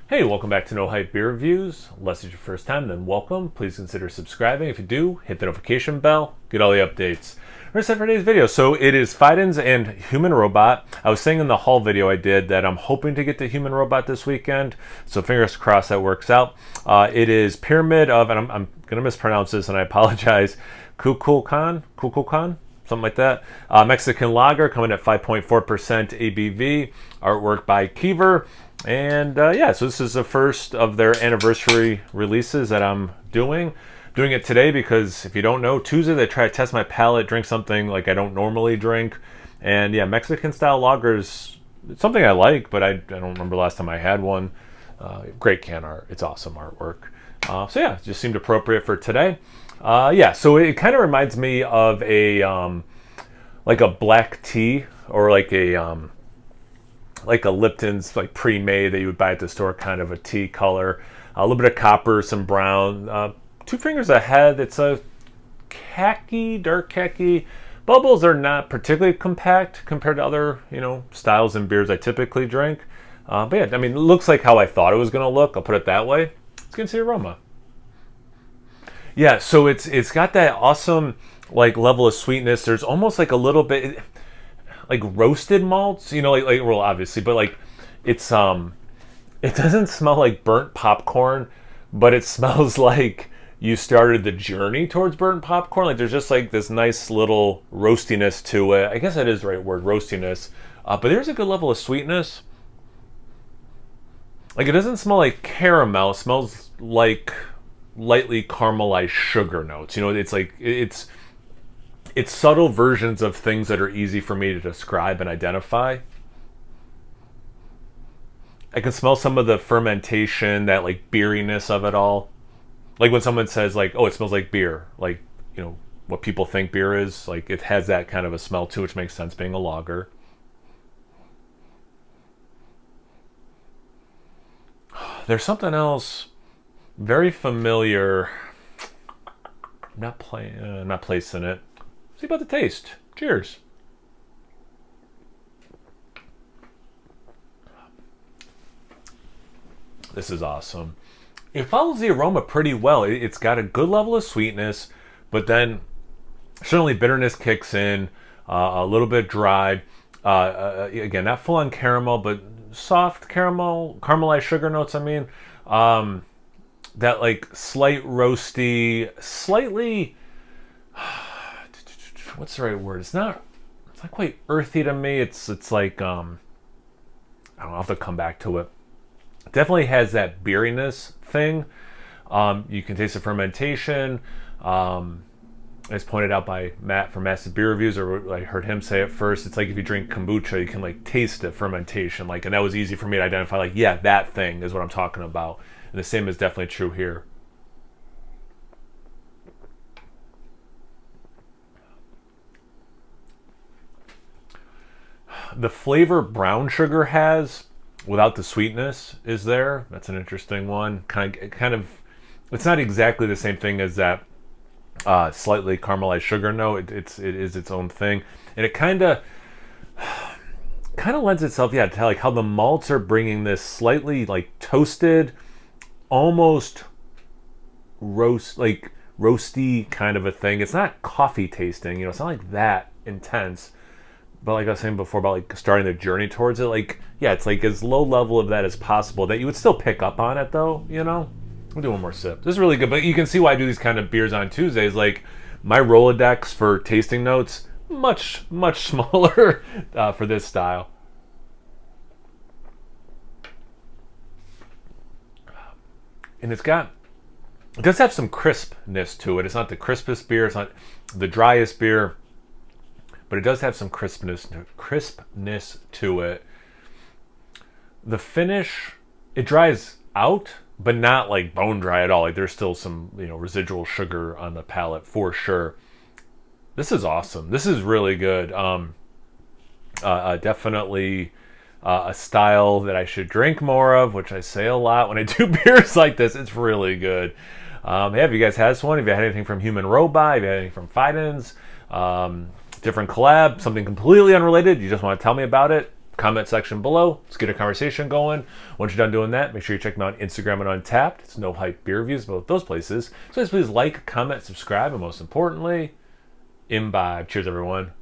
Hey, welcome back to No Hype Beer Reviews. Unless it's your first time, then welcome. Please consider subscribing. If you do, hit the notification bell, get all the updates. We're set for today's video. So it is Fidens and Human Robot. I was saying in the haul video I did that I'm hoping to get to Human Robot this weekend. So fingers crossed that works out. It is Pyramid of, and I'm going to mispronounce this and I apologize, Kukulkan, something like that. Mexican lager coming at 5.4% ABV. Artwork by Kiever. And yeah, so this is the first of their anniversary releases that I'm doing. Doing it today because if you don't know, Tuesday they try to test my palate, drink something like I don't normally drink. And yeah, Mexican style lagers, it's something I like, but I don't remember last time I had one. Great can art, it's awesome artwork. So yeah, it just seemed appropriate for today. Yeah, so it kind of reminds me of a like a black tea or like a Lipton's like pre-made that you would buy at the store, kind of a tea color. A little bit of copper, some brown. 2 fingers ahead, it's a khaki, dark khaki. Bubbles are not particularly compact compared to other, styles and beers I typically drink. But yeah, I mean, it looks like how I thought it was going to look. I'll put it that way. Let's get into the aroma. Yeah, so it's got that awesome like level of sweetness. There's almost like a little bit like roasted malts, like well, obviously, but like it's it doesn't smell like burnt popcorn, but it smells like you started the journey towards burnt popcorn. Like there's just like this nice little roastiness to it. I guess that is the right word, roastiness. But there's a good level of sweetness. Like it doesn't smell like caramel. It smells like lightly caramelized sugar notes. It's like it's subtle versions of things that are easy for me to describe and identify. I can smell some of the fermentation, that like beeriness of it all. Like when someone says like, oh, it smells like beer. Like, what people think beer is. Like it has that kind of a smell too, which makes sense being a lager. There's something else very familiar. I'm not placing it. See about the taste. Cheers. This is awesome. It follows the aroma pretty well. It's got a good level of sweetness, but then certainly bitterness kicks in, a little bit dry. Again, not full on caramel, but soft caramelized sugar notes, I mean. That like slight roasty, slightly, what's the right word? It's not quite earthy to me. It's like, I don't know, I'll have to come back to it. Definitely has that beeriness thing. You can taste the fermentation. As pointed out by Matt from Massive Beer Reviews, or I heard him say it first, it's like if you drink kombucha, you can like taste the fermentation. Like, and that was easy for me to identify. Like, yeah, that thing is what I'm talking about. And the same is definitely true here. The flavor brown sugar has, without the sweetness, is there. That's an interesting one. Kind of. It's not exactly the same thing as that slightly caramelized sugar note. It is its own thing, and it kind of lends itself, yeah, to like how the malts are bringing this slightly like toasted, almost roasty kind of a thing. It's not coffee tasting, it's not like that intense. But like I was saying before about like starting the journey towards it, like, yeah, it's like as low level of that as possible that you would still pick up on it though, We'll do one more sip. This is really good, but you can see why I do these kind of beers on Tuesdays. Like my Rolodex for tasting notes, much smaller for this style. And it does have some crispness to it. It's not the crispest beer. It's not the driest beer. But it does have some crispness to it. The finish, it dries out, but not like bone dry at all. Like there's still some, residual sugar on the palate for sure. This is awesome. This is really good. Definitely a style that I should drink more of, which I say a lot when I do beers like this. It's really good. Yeah, if you guys had one, if you had anything from Human Robot, if you had anything from Fidens, different collab, something completely unrelated, you just want to tell me about it, comment section below. Let's get a conversation going. Once you're done doing that, make sure you check me out on Instagram and Untapped. It's No Hype Beer Reviews, both those places. So please like, comment, subscribe, and most importantly, imbibe. Cheers, everyone.